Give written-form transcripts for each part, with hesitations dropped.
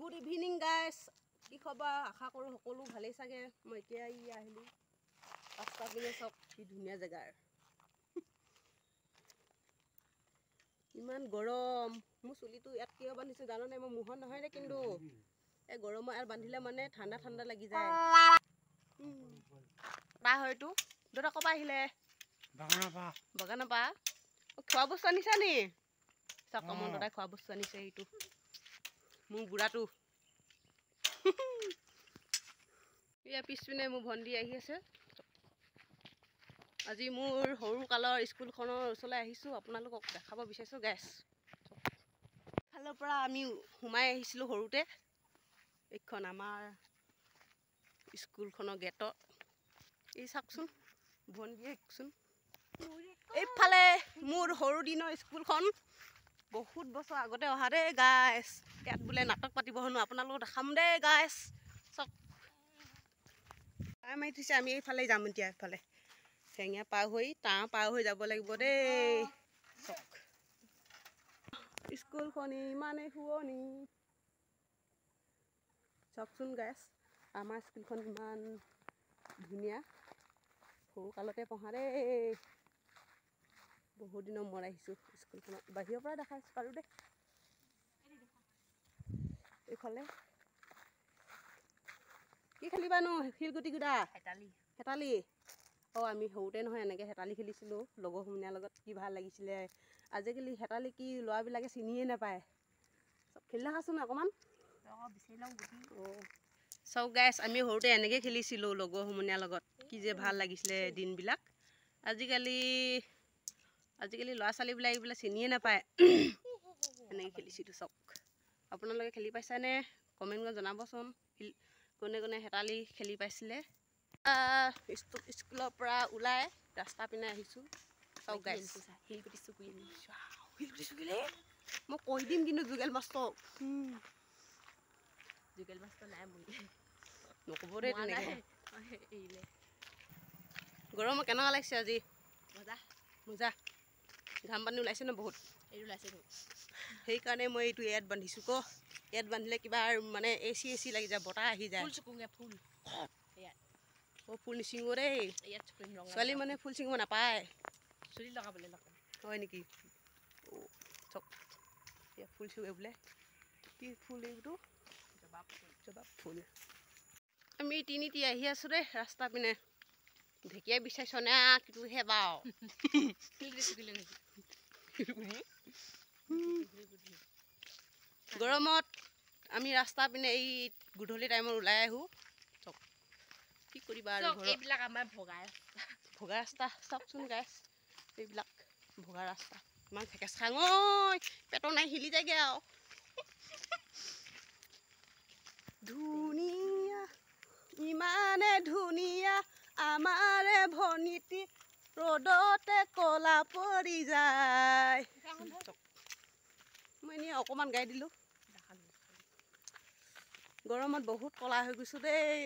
Good evening guys. কি খবৰ আশা কৰো সকলো ভালেই চাগে মই এতিয়া আহিলো ৰাস্তা পিনে সব কি ধুনিয়া জাগাৰ ইমান গৰম মু চুলিটো ইয়াত কিয় বান্ধিছো জানো নাই মই মুহন নহয় নে কিন্তু এই গৰম আৰ বান্ধিলে মানে ঠান্ডা ঠান্ডা লাগি যায় বা হয়তো দৰা কবা আহিলে বাগানা পা খোৱা বস্তু আনিছা নি সাকমন দৰা খোৱা বস্তু আনিছে এইটো মোৰ বুঢ়াটো ইয়া পিছপিনে মোৰ ভন্ডি আহি আছে আজি মোৰ সৰু কালৰ স্কুলখনৰ ওচৰলৈ আহিছো আপোনালোকক দেখাব বিচাৰিছো গাইছ ফালৰ পৰা আমি হুমাই আহিছিলো সৰুতে এইখন আমাৰ স্কুলখনৰ গেটত এই চাকচোন ভন্ডি একচোন এইফালে মোৰ সৰু দিনৰ স্কুলখন বহুত বছৰ আগতে অহা দে গাইছ ইয়াত বোলে নাটক পাতিব হনো আপোনালোকক দেখাম দে গাইছ চক টাইম আহিছে আমি এইফালে যাম এতিয়া এইফালে ঠেঙীয়া পাৰ হৈ টাঁ পাৰ হৈ যাব লাগিব দেই চক স্কুলখন ইমানে শুৱনি চকচোন গাইছ আমাৰ স্কুলখন ইমান ধুনীয়া সৰু কালতে পঢ়া দেই বহুত দিনৰ মূৰত আহিছোঁ স্কুলখনত বাহিৰৰ পৰা দেখাইছো পাৰোঁ দেই এইফালে কি খেলিবানো শিলগুটি গুড়া হেতালি আমি সৰুতে নহয় এনেকৈ হেতালি খেলিছিলোঁ লগৰ সমনীয়াৰ লগত কি ভাল লাগিছিলে আজিকালি হেতালি কি ল'ৰাবিলাকে চিনিয়ে নাপায় চব খেলি দেখাচোন অকণমান চব গাইছ আমি সৰুতে এনেকৈ খেলিছিলোঁ লগৰ সমনীয়াৰ লগত কি যে ভাল লাগিছিলে দিনবিলাক আজিকালি ল'ৰা ছোৱালীবিলাক এইবিলাক চিনিয়ে নাপায় এনেকৈ খেলিছিলোঁ চক আপোনালোকে খেলি পাইছেনে কমেণ্ট কৰি জনাবচোন কোনে কোনে হেতালি খেলি পাইছিলে স্কুলৰ পৰা ওলাই ৰাস্তা পিনে আহিছোঁ চক গাইছ শিলগুটি চুকিলে মই কৈ দিম কিন্তু যুগেল মাষ্টক নাই নক'ব দেই তেনেকৈ গৰমত কেনেকুৱা লাগিছে আজি মজা ঘাম পানী ওলাইছে ন বহুত সেইকাৰণে মই এইটো ইয়াত বান্ধিছোঁ ক ইয়াত বান্ধিলে কিবা মানে এচি লাগি যায় বতাহ আহি যায় ফুল নিচিঙো দেই ছোৱালী মানে ফুল চিঙিব নাপায় চুলি লগাবলৈ হয় নেকি চক ফুল চিঙে বোলে কি ফুল এইটো জবাব ফুল আমি তিনিটি আহি আছোঁ দেই ৰাস্তা পিনে ঢেকীয়া বিচাৰিছ নে কিটোহে বাৰু গৰমত আমি ৰাস্তা পিনে এই গধূলি টাইমত ওলাই আহোঁ চক কি কৰিবা আৰু এইবিলাক আমাৰ ভগা ৰাস্তা চাওকচোন গাইছ এইবিলাক ভগা ৰাস্তা ইমান থেকেচ খাং ঐ পেটৰ নাই হিলি যায়গৈ আৰু ধুনীয়া ইমানে ধুনীয়া আমাৰে ভনীতি ৰ'দতে কলা পৰি যায় মই এনেই অকণমান গাই দিলোঁ গৰমত বহুত কলা হৈ গৈছোঁ দেই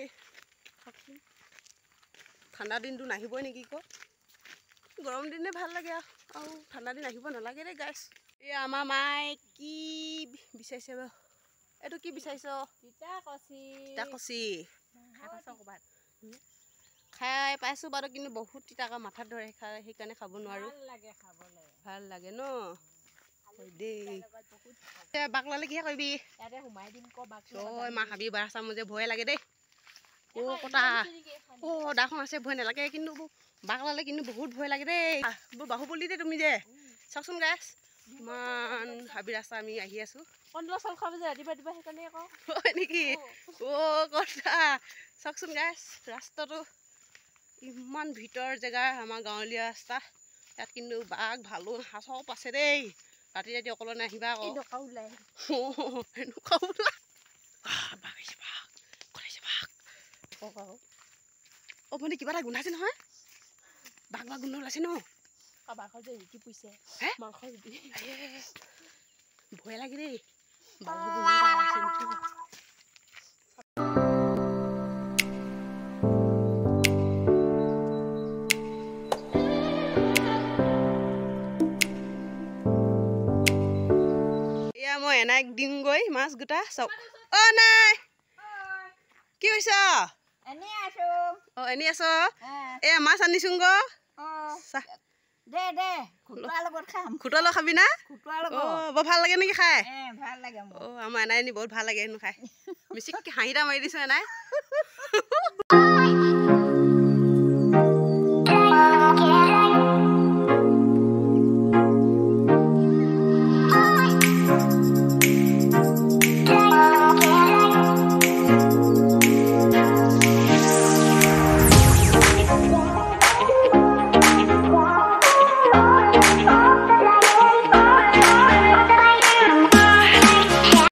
ঠাণ্ডা দিনটো নাহিবই নেকি ক গৰম দিনে ভাল লাগে আৰু ঠাণ্ডা দিন আহিব নালাগে দেই গাইছ এই আমাৰ মায়ে কি বিচাৰিছে বাৰু এইটো কি বিচাৰিছ তিতা খাই পাইছোঁ বাৰু কিন্তু বহুত তিতাকা মাথাত ধৰে সেইকাৰণে খাব নোৱাৰোঁ ভাল লাগে ন দেই বাকলালে কিহে কৰিবি তই মা হাবি বাৰ চামুজে ভয় লাগে দেই কটা দাখন আছে ভয় নালাগে কিন্তু বাকলালে কিন্তু বহুত ভয় লাগে দেই বাহুবলি দেই তুমি যে চাওকচোন গাইছ ইমান হাবি ৰাস্তা আমি আহি আছোঁ চাউল খাব যে ৰাতিপুৱা সেইকাৰণে আকৌ হয় নেকি কথা চাওকচোন গাইছ ৰাস্তাটো ইমান ভিতৰ জেগা আমাৰ গাঁৱলীয়া ৰাস্তা ইয়াত কিন্তু বাঘ ভালু চব আছে দেই ৰাতি অকলে নাহিবা আকৌ মানে কিবা এটা গোন্ধাইছে নহয় বাঘ গোন্ধ ওলাইছে ন ভয় লাগে দেই মই এনাইক দিমগৈ মা মাছ গোটা চব অ নাই কি কৈছ এনে আছো অ এনে আছ এ মাছ আনিছোং গ দে দে খুটুৱাৰ লগত খাম খুটুৱাৰ লগত খাবি না খুটুৱাৰ লগত বৰ ভাল লাগে নেকি খাই ভাল লাগে অ আমাৰ এনাই নি বহুত ভাল লাগে হেনো খাই মিচিক হাঁহিটা মাৰি দিছো এনাই